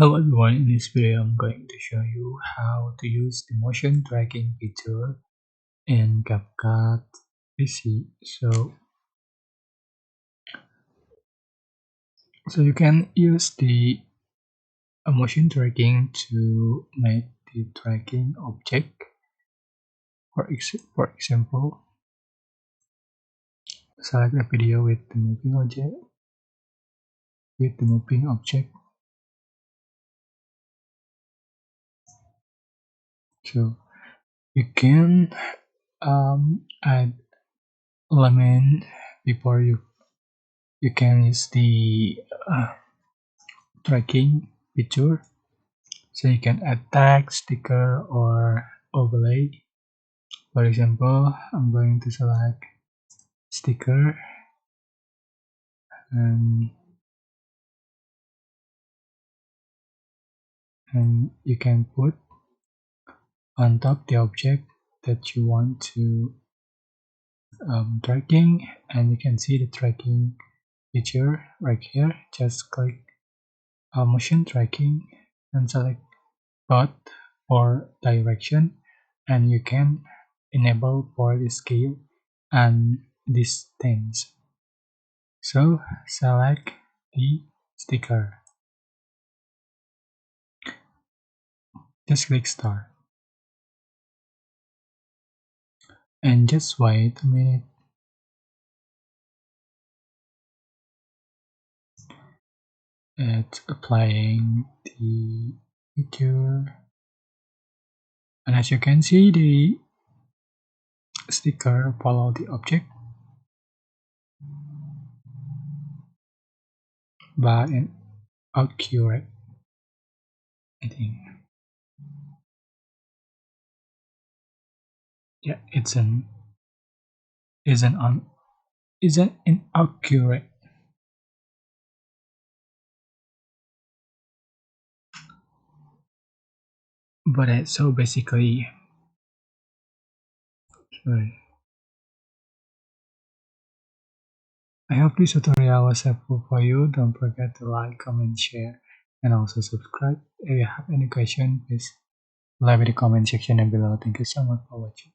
Hello everyone, in this video I'm going to show you how to use the motion tracking feature in CapCut PC. So you can use the motion tracking to make the tracking object. For example, select a video with the moving object. So you can add element before you can use the tracking feature. So you can add tag, sticker, or overlay. For example, I'm going to select sticker and you can put on top the object that you want to tracking, and you can see the tracking feature right here. Just click motion tracking and select path or direction, and you can enable for the scale and distance. So select the sticker. Just click start. And just wait a minute. It's applying the feature. And as you can see, the sticker follow the object but inaccurate, I think. Yeah, isn't inaccurate. But so basically, sorry. I hope this tutorial was helpful for you. Don't forget to like, comment, share, and also subscribe. If you have any question, please leave in the comment section down below. Thank you so much for watching.